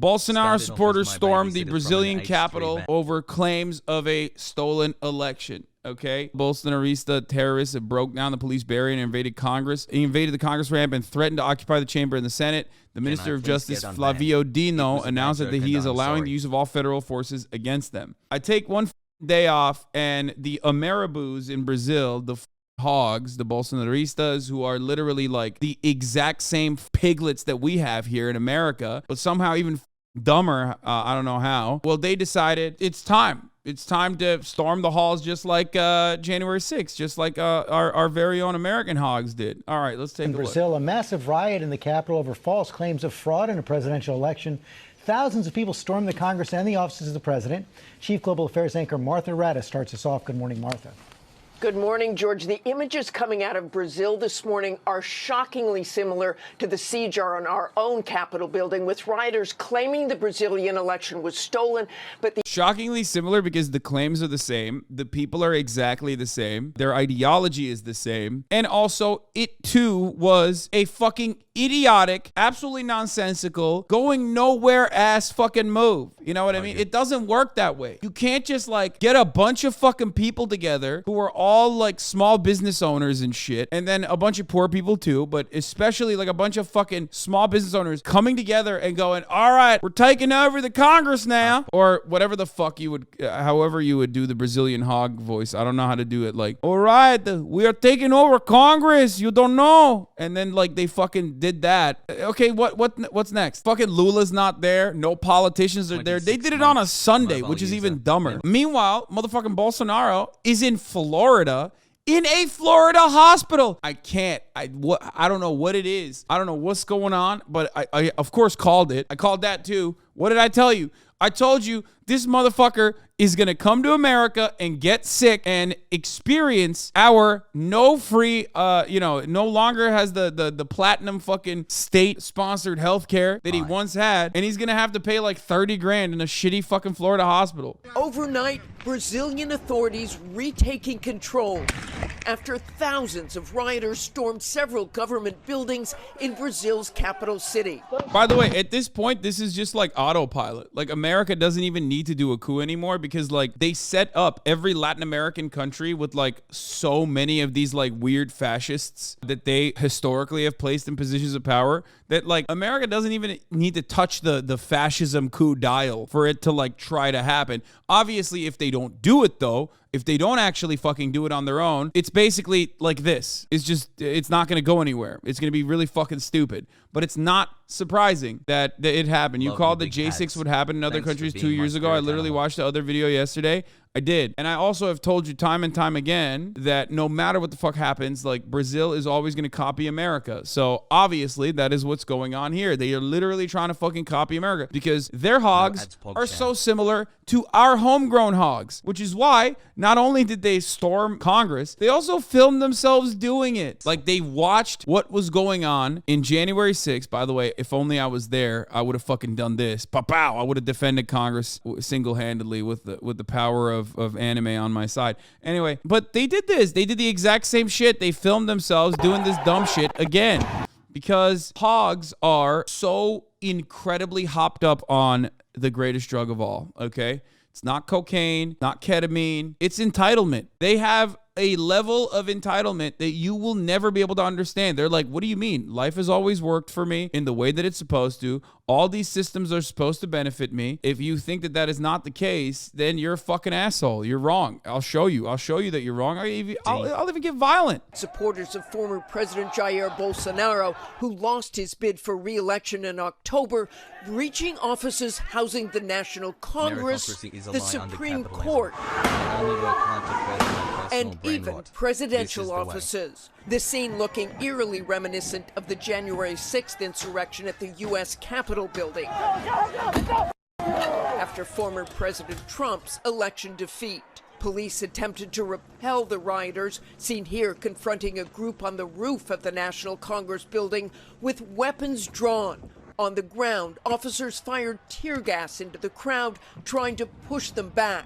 Bolsonaro supporters stormed the Brazilian capital over claims of a stolen election. Okay, Bolsonarista terrorists have broke down the police barrier and invaded Congress. He invaded the Congress ramp and threatened to occupy the chamber in the Senate. The Minister of Justice, Flavio Dino, announced that he is allowing the use of all federal forces against them. I take one day off, and the Amarabus in Brazil, the hogs, the Bolsonaristas, who are literally like the exact same piglets that we have here in America, but somehow even dumber, I don't know how. Well, they decided it's time. It's time to storm the halls just like January 6th, just like our very own American hogs did. All right, let's take a look. In Brazil, a massive riot in the capital over false claims of fraud in a presidential election. Thousands of people stormed the Congress and the offices of the president. Chief Global Affairs anchor Martha Radda starts us off. Good morning, Martha. Good morning, George. The images coming out of Brazil this morning are shockingly similar to the siege on our own Capitol building, with rioters claiming the Brazilian election was stolen. But shockingly similar because the claims are the same. The people are exactly the same. Their ideology is the same. And also, it too was a fucking idiotic, absolutely nonsensical, going nowhere ass fucking move. You know what I mean? It doesn't work that way. You can't just like get a bunch of fucking people together who are all like small business owners and shit, and then a bunch of poor people too, but especially like a bunch of fucking small business owners coming together and going, all right, we're taking over the Congress now, or whatever the fuck you would, however you would do the Brazilian hog voice. I don't know how to do it. Like, all right, we are taking over Congress. You don't know. And then like they fucking did that. Okay, what's next? Fucking Lula's not there. No politicians are there. They did it on a Sunday, which is even dumber. Meanwhile, motherfucking Bolsonaro is in Florida, in a Florida hospital. I don't know what it is. I don't know what's going on, but I of course called it. I called that too. What did I tell you? I told you this motherfucker is going to come to America and get sick and experience our no free, no longer has the platinum fucking state-sponsored healthcare that he once had, and he's going to have to pay like 30 grand in a shitty fucking Florida hospital. Overnight, Brazilian authorities retaking control after thousands of rioters stormed several government buildings in Brazil's capital city. By the way, at this point, this is just like autopilot. Like, America doesn't even need to do a coup anymore because like they set up every Latin American country with like so many of these like weird fascists that they historically have placed in positions of power that like America doesn't even need to touch the fascism coup dial for it to like try to happen. Obviously, if they don't do it though, if they don't actually fucking do it on their own, it's basically like this. It's not going to go anywhere. It's going to be really fucking stupid. But it's not surprising that it happened. You called that J6 would happen in other countries 2 years ago. I literally watched the other video yesterday. I did. And I also have told you time and time again that no matter what the fuck happens, like Brazil is always going to copy America. So obviously that is what's going on here. They are literally trying to fucking copy America because their hogs are so similar to our homegrown hogs, which is why not only did they storm Congress, they also filmed themselves doing it. Like they watched what was going on in January 6th. By the way, if only I was there, I would have fucking done this. Pow! I would have defended Congress single-handedly with the power of anime on my side. Anyway, but they did this. They did the exact same shit. They filmed themselves doing this dumb shit again because hogs are so incredibly hopped up on the greatest drug of all, okay? It's not cocaine, not ketamine. It's entitlement. They have a level of entitlement that you will never be able to understand. They're like, what do you mean? Life has always worked for me in the way that it's supposed to. All these systems are supposed to benefit me. If you think that that is not the case, then you're a fucking asshole. You're wrong. I'll show you. I'll show you that you're wrong. I'll even get violent. Supporters of former President Jair Bolsonaro, who lost his bid for re-election in October, reaching offices housing the National Congress, the Supreme Court, and even presidential offices. The scene looking eerily reminiscent of the January 6th insurrection at the U.S. Capitol building. After former President Trump's election defeat, police attempted to repel the rioters, seen here confronting a group on the roof of the National Congress building with weapons drawn. On the ground, officers fired tear gas into the crowd, trying to push them back.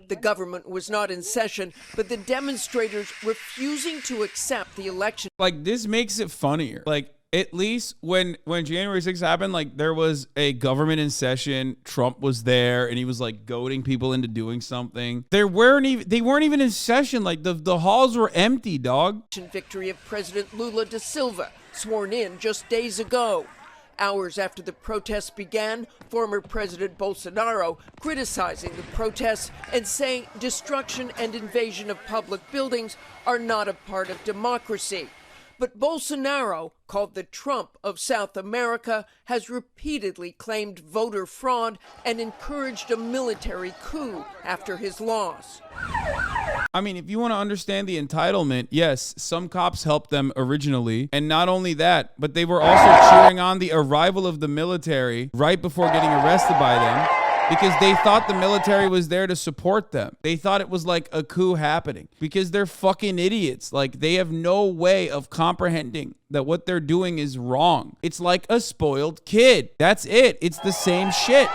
The government was not in session, but the demonstrators refusing to accept the election. Like, this makes it funnier. Like, At least when January 6th happened, like there was a government in session. Trump was there and he was like goading people into doing something. They weren't even in session. Like the halls were empty, dog. Victory of President Lula da Silva, sworn in just days ago. Hours after the protests began, former President Bolsonaro criticizing the protests and saying destruction and invasion of public buildings are not a part of democracy. But Bolsonaro, called the Trump of South America, has repeatedly claimed voter fraud and encouraged a military coup after his loss. I mean, if you want to understand the entitlement, yes, some cops helped them originally. And not only that, but they were also cheering on the arrival of the military right before getting arrested by them because they thought the military was there to support them. They thought it was like a coup happening because they're fucking idiots. Like they have no way of comprehending that what they're doing is wrong. It's like a spoiled kid. That's it. It's the same shit.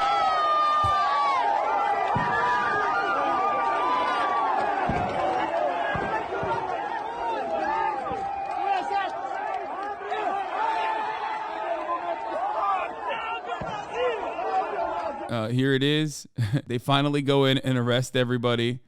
Here it is. They finally go in and arrest everybody.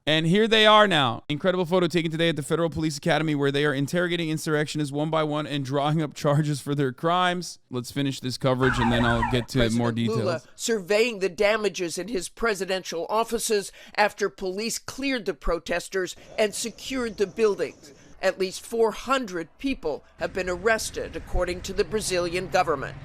And here they are now. Incredible photo taken today at the Federal Police Academy where they are interrogating insurrectionists one by one and drawing up charges for their crimes. Let's finish this coverage and then I'll get to more details. Lula surveying the damages in his presidential offices after police cleared the protesters and secured the buildings. At least 400 people have been arrested, according to the Brazilian government.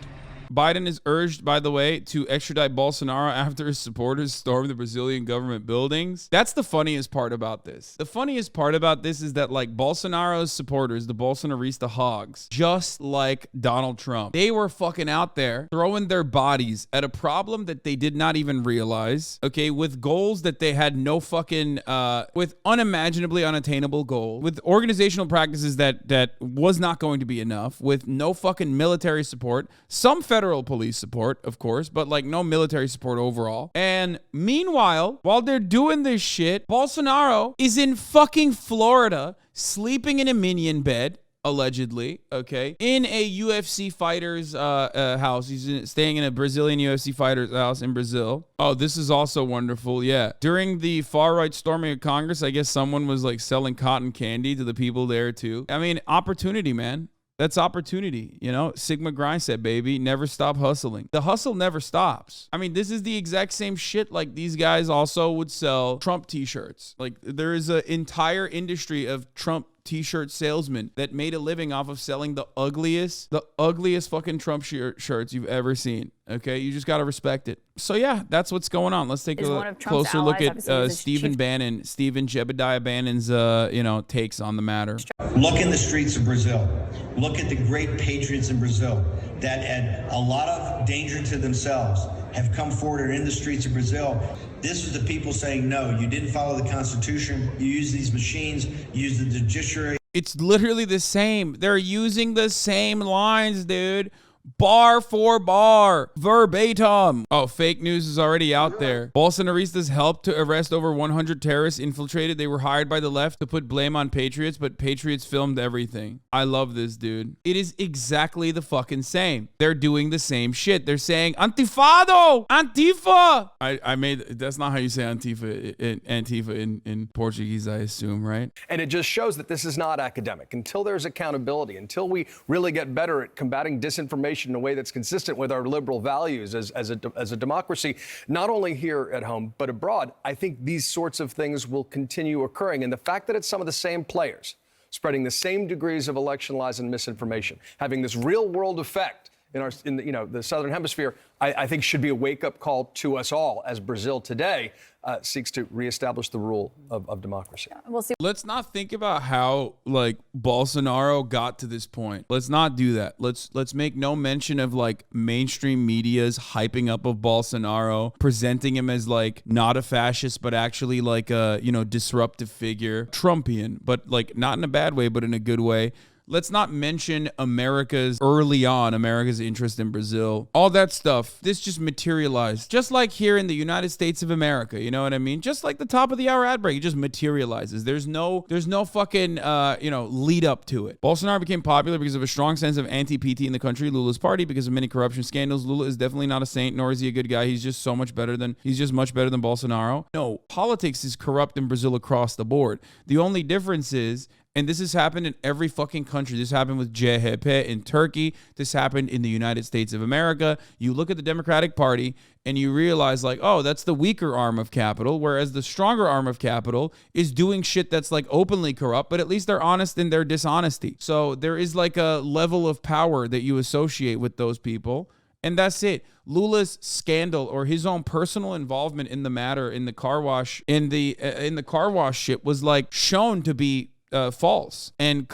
Biden is urged, by the way, to extradite Bolsonaro after his supporters stormed the Brazilian government buildings. That's the funniest part about this. The funniest part about this is that, like, Bolsonaro's supporters, the Bolsonarista hogs, just like Donald Trump, they were fucking out there throwing their bodies at a problem that they did not even realize, okay, with goals that they had no fucking, with unimaginably unattainable goals, with organizational practices that was not going to be enough, with no fucking military support, some federal police support, of course, but like no military support overall. And meanwhile, while they're doing this shit, Bolsonaro is in fucking Florida, sleeping in a minion bed, allegedly, okay, in a UFC fighter's house. He's staying in a Brazilian UFC fighter's house in Brazil. Oh, this is also wonderful. Yeah. During the far-right storming of Congress, I guess someone was like selling cotton candy to the people there too. I mean, opportunity, man. That's opportunity, you know? Sigma grind set, baby. Never stop hustling. The hustle never stops. I mean, this is the exact same shit like these guys also would sell Trump t-shirts. Like there is an entire industry of Trump t-shirt salesmen that made a living off of selling the ugliest fucking Trump shirts you've ever seen. Okay, you just got to respect it. So yeah, that's what's going on. Let's take a closer look at Stephen Jebediah Bannon's, takes on the matter. Look in the streets of Brazil. Look at the great patriots in Brazil that at a lot of danger to themselves have come forward in the streets of Brazil. This is the people saying, no, you didn't follow the Constitution. You use these machines, you use the judiciary. It's literally the same. They're using the same lines, dude. Bar for bar, verbatim. Oh, fake news is already out there. Bolsonaristas helped to arrest over 100 terrorists infiltrated. They were hired by the left to put blame on patriots, but patriots filmed everything. I love this, dude. It is exactly the fucking same. They're doing the same shit. They're saying Antifado, Antifa. That's not how you say Antifa in Portuguese, I assume, right? And it just shows that this is not academic. Until there's accountability, until we really get better at combating disinformation in a way that's consistent with our liberal values as a democracy, not only here at home, but abroad, I think these sorts of things will continue occurring. And the fact that it's some of the same players spreading the same degrees of election lies and misinformation, having this real world effect in the Southern Hemisphere, I think should be a wake-up call to us all as Brazil today seeks to reestablish the rule of democracy. We'll see. Let's not think about how like Bolsonaro got to this point. Let's not do that. Let's make no mention of like mainstream media's hyping up of Bolsonaro, presenting him as like not a fascist, but actually like a disruptive figure, Trumpian, but like not in a bad way, but in a good way. Let's not mention America's interest in Brazil. All that stuff, this just materialized. Just like here in the United States of America, you know what I mean? Just like the top of the hour ad break, it just materializes. There's no fucking, lead up to it. Bolsonaro became popular because of a strong sense of anti-PT in the country, Lula's party, because of many corruption scandals. Lula is definitely not a saint, nor is he a good guy. He's just much better than Bolsonaro. No, politics is corrupt in Brazil across the board. The only difference is, and this has happened in every fucking country. This happened with CHP in Turkey. This happened in the United States of America. You look at the Democratic Party and you realize like, oh, that's the weaker arm of capital, whereas the stronger arm of capital is doing shit that's like openly corrupt, but at least they're honest in their dishonesty. So there is like a level of power that you associate with those people. And that's it. Lula's scandal or his own personal involvement in the matter in the car wash, in the car wash shit was like shown to be false and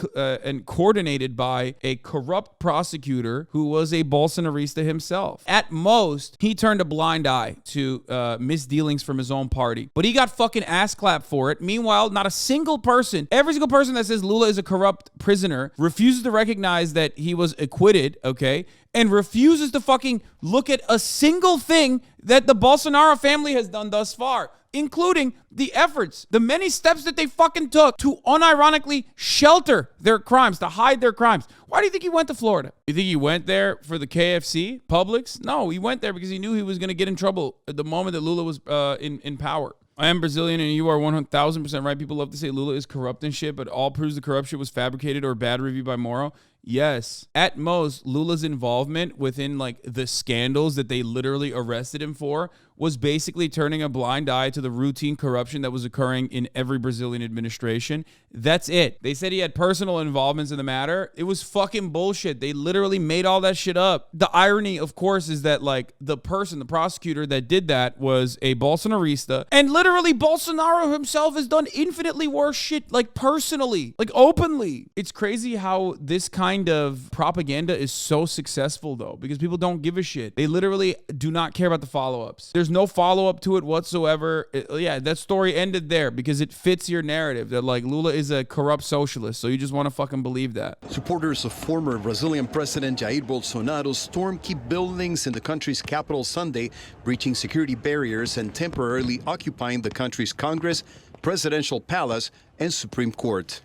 coordinated by a corrupt prosecutor who was a Bolsonarista himself. At most, he turned a blind eye to misdealings from his own party, but he got fucking ass clapped for it. Meanwhile, not a single person, every single person that says Lula is a corrupt prisoner refuses to recognize that he was acquitted, okay? And refuses to fucking look at a single thing that the Bolsonaro family has done thus far, including the efforts, the many steps that they fucking took to unironically shelter their crimes, to hide their crimes. Why do you think he went to Florida? You think he went there for the KFC, Publix? No, he went there because he knew he was going to get in trouble at the moment that Lula was in power. I am Brazilian and you are 1,000% right. People love to say Lula is corrupt and shit, but all proves the corruption was fabricated or bad review by Moro. Yes. At most, Lula's involvement within like the scandals that they literally arrested him for was basically turning a blind eye to the routine corruption that was occurring in every Brazilian administration. That's it. They said he had personal involvements in the matter. It was fucking bullshit. They literally made all that shit up. The irony, of course, is that like the prosecutor that did that was a Bolsonarista, and literally Bolsonaro himself has done infinitely worse shit, like personally, like openly. It's crazy how this kind of propaganda is so successful though, because people don't give a shit. They literally do not care about the follow-ups. There's no follow-up to it whatsoever. That story ended there because it fits your narrative that like Lula is a corrupt socialist, so you just want to fucking believe that. Supporters of former Brazilian President Jair Bolsonaro stormed key buildings in the country's capital Sunday, breaching security barriers and temporarily occupying the country's Congress, presidential palace, and Supreme Court.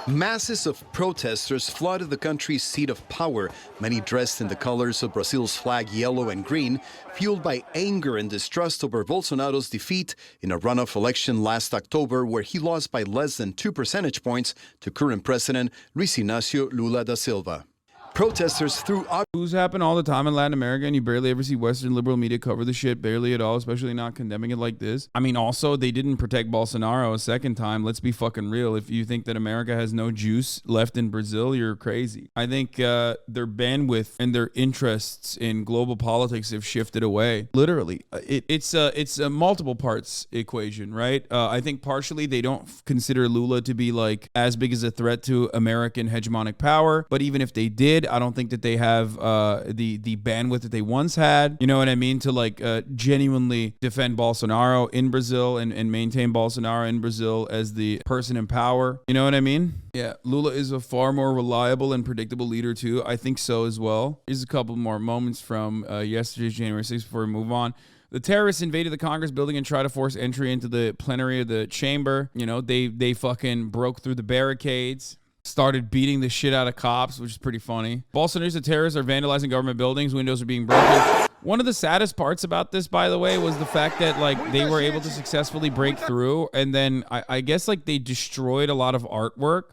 Masses of protesters flooded the country's seat of power, many dressed in the colors of Brazil's flag, yellow and green, fueled by anger and distrust over Bolsonaro's defeat in a runoff election last October where he lost by less than 2 percentage points to current President Luiz Inácio Lula da Silva. Protesters threw Coups happen all the time in Latin America, and you barely ever see Western liberal media cover the shit, barely at all, especially not condemning it like this. I mean, also, they didn't protect Bolsonaro a second time. Let's be fucking real. If you think that America has no juice left in Brazil, you're crazy. I think their bandwidth and their interests in global politics have shifted away. Literally. It's a multiple parts equation, right? I think partially they don't consider Lula to be like as big as a threat to American hegemonic power, but even if they did, I don't think that they have the bandwidth that they once had, you know what I mean, to like genuinely defend Bolsonaro in Brazil and maintain Bolsonaro in Brazil as the person in power. You know what I mean? Yeah, Lula is a far more reliable and predictable leader too. I think so as well. Here's a couple more moments from yesterday's January 6th before we move on. The terrorists invaded the Congress building and tried to force entry into the plenary of the chamber. You know, they fucking broke through the barricades, started beating the shit out of cops, which is pretty funny. Bolsonaro terrorists are vandalizing government buildings. Windows are being broken. One of the saddest parts about this, by the way, was the fact that like they were able to successfully break through, and then I guess like they destroyed a lot of artwork.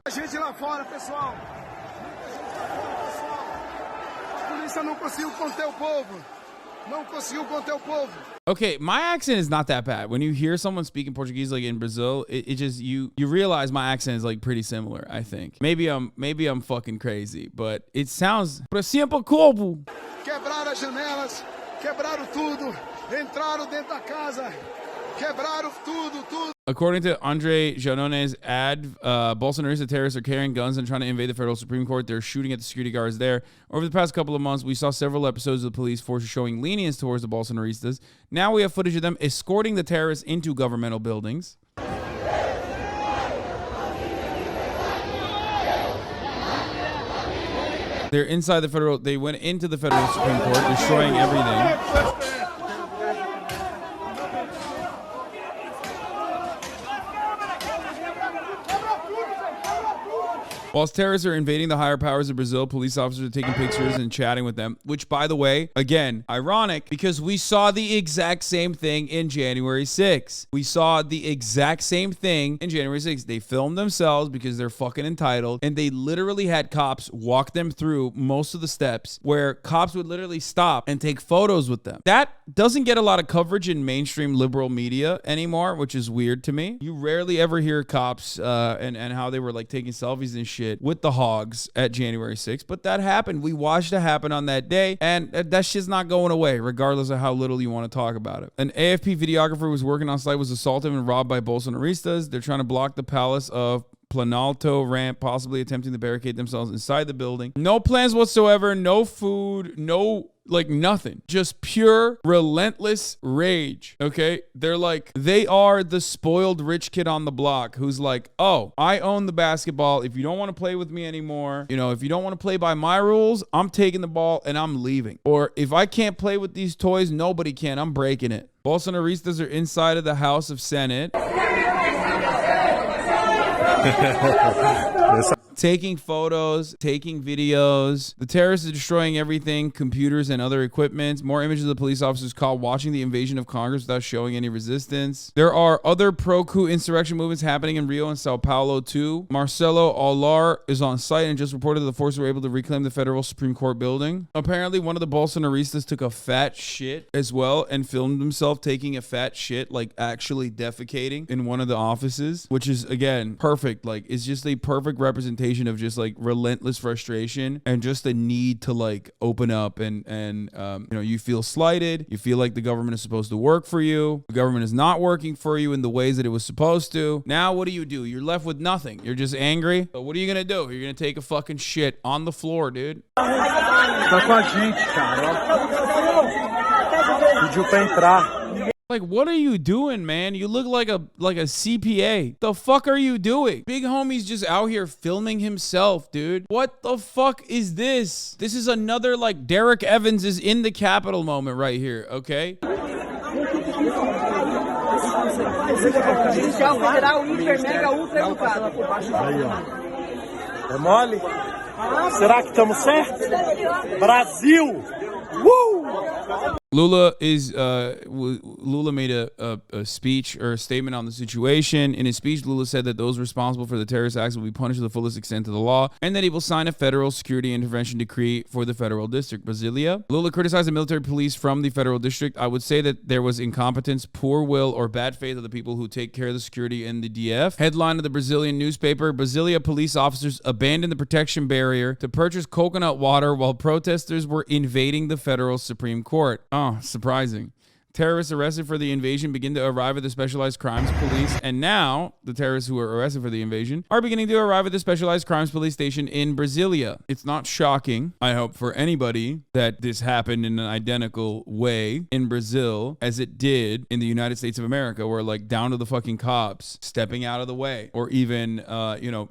Okay, my accent is not that bad. When you hear someone speaking Portuguese like in Brazil, it just you realize my accent is like pretty similar, I think. Maybe I'm fucking crazy, but it sounds como. Quebraram as janelas, quebraram tudo, entraram dentro da casa, quebraram tudo. According to Andre Janone's ad, Bolsonarista terrorists are carrying guns and trying to invade the federal Supreme Court. They're shooting at the security guards there. Over the past couple of months, we saw several episodes of the police forces showing lenience towards the Bolsonaristas. Now we have footage of them escorting the terrorists into governmental buildings. They're inside the federal. They went into the federal Supreme Court, destroying everything. Whilst terrorists are invading the higher powers of Brazil, police officers are taking pictures and chatting with them, which, by the way, again, ironic because we saw the exact same thing in January 6th. We saw the exact same thing in January 6th. They filmed themselves because they're fucking entitled, and they literally had cops walk them through most of the steps where cops would literally stop and take photos with them. That doesn't get a lot of coverage in mainstream liberal media anymore, which is weird to me. You rarely ever hear cops and how they were like taking selfies and shit with the hogs at January 6th, but that happened. We watched it happen on that day, and that shit's not going away, regardless of how little you want to talk about it. An AFP videographer who was working on site was assaulted and robbed by Bolsonaristas. They're trying to block the palace of Planalto ramp, possibly attempting to barricade themselves inside the building. No plans whatsoever, no food, no nothing, just pure relentless rage. Okay, they are the spoiled rich kid on the block who's like, oh, I own the basketball. If you don't want to play with me anymore, if you don't want to play by my rules, I'm taking the ball and I'm leaving. Or if I can't play with these toys, nobody can. I'm breaking it. Bolsonaristas are inside of the House of Senate. Taking photos, taking videos. The terrorists are destroying everything, computers and other equipment. More images of the police officers caught watching the invasion of Congress without showing any resistance. There are other pro-coup insurrection movements happening in Rio and Sao Paulo too. Marcelo Aular is on site and just reported that the forces were able to reclaim the federal Supreme Court building. Apparently, one of the Bolsonaristas took a fat shit as well and filmed himself taking a fat shit, actually defecating in one of the offices, which is, again, perfect. It's just a perfect representation of just relentless frustration and just a need to open up and you feel slighted. You feel like the government is supposed to work for you. The government is not working for you in the ways that it was supposed to. Now what do? You're left with nothing. You're just angry. But what are you gonna do? You're gonna take a fucking shit on the floor, dude. What are you doing, man? You look like a CPA. The fuck are you doing? Big homie's just out here filming himself, dude. What the fuck is this? This is another Derek Evans is in the Capitol moment right here, okay? É mole? Será que estamos certos? Brasil! Lula made a speech or a statement on the situation. In his speech, Lula said that those responsible for the terrorist acts will be punished to the fullest extent of the law, and that he will sign a federal security intervention decree for the federal district, Brasilia. Lula criticized the military police from the federal district. I would say that there was incompetence, poor will, or bad faith of the people who take care of the security in the DF. Headline of the Brazilian newspaper: Brasilia police officers abandoned the protection barrier to purchase coconut water while protesters were invading the federal Supreme Court. Oh, surprising. Terrorists arrested for the invasion begin to arrive at the Specialized Crimes Police, and now the terrorists who were arrested for the invasion are beginning to arrive at the Specialized Crimes Police station in Brasilia. It's not shocking, I hope, for anybody that this happened in an identical way in Brazil as it did in the United States of America, where down to the fucking cops stepping out of the way or even,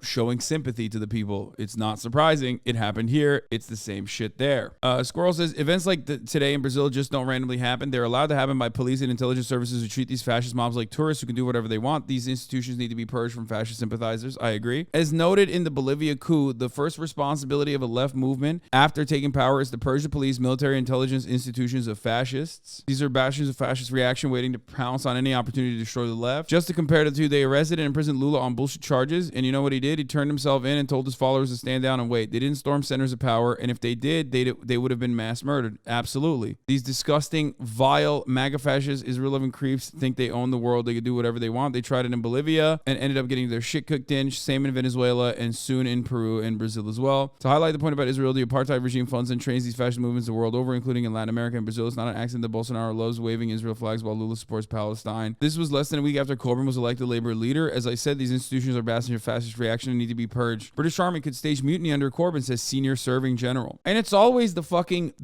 showing sympathy to the people. It's not surprising. It happened here. It's the same shit there. Squirrel says, events like today in Brazil just don't randomly happen. They're allowed to happen by police and intelligence services who treat these fascist mobs like tourists who can do whatever they want. These institutions need to be purged from fascist sympathizers. I agree. As noted in the Bolivia coup, the first responsibility of a left movement after taking power is to purge the police, military, intelligence institutions of fascists. These are bastions of fascist reaction waiting to pounce on any opportunity to destroy the left. Just to compare the two, they arrested and imprisoned Lula on bullshit charges, and you know what he did? He turned himself in and told his followers to stand down and wait. They didn't storm centers of power, and if they did, they would have been mass murdered. Absolutely. These disgusting, vile, MAGA fascists, Israel loving creeps think they own the world. They could do whatever they want. They tried it in Bolivia and ended up getting their shit cooked in. Same in Venezuela and soon in Peru and Brazil as well. To highlight the point about Israel, the apartheid regime funds and trains these fascist movements the world over, including in Latin America and Brazil. It's not an accident that Bolsonaro loves waving Israel flags while Lula supports Palestine. This was less than a week after Corbyn was elected Labour leader. As I said, these institutions are bastions of fascist reaction and need to be purged. British Army could stage mutiny under Corbyn, says senior serving general. And it's always the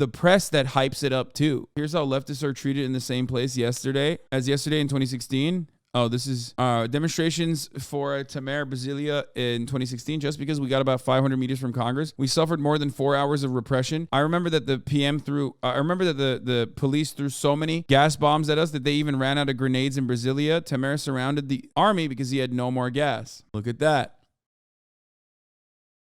press that hypes it up too. Here's how leftists are treated in the same place yesterday in 2016. Oh, this is demonstrations for Tamar, Brasilia in 2016. Just because we got about 500 meters from Congress, we suffered more than 4 hours of repression. I remember that the the police threw so many gas bombs at us that they even ran out of grenades in Brasilia. Tamar surrounded the army because he had no more gas. Look at that.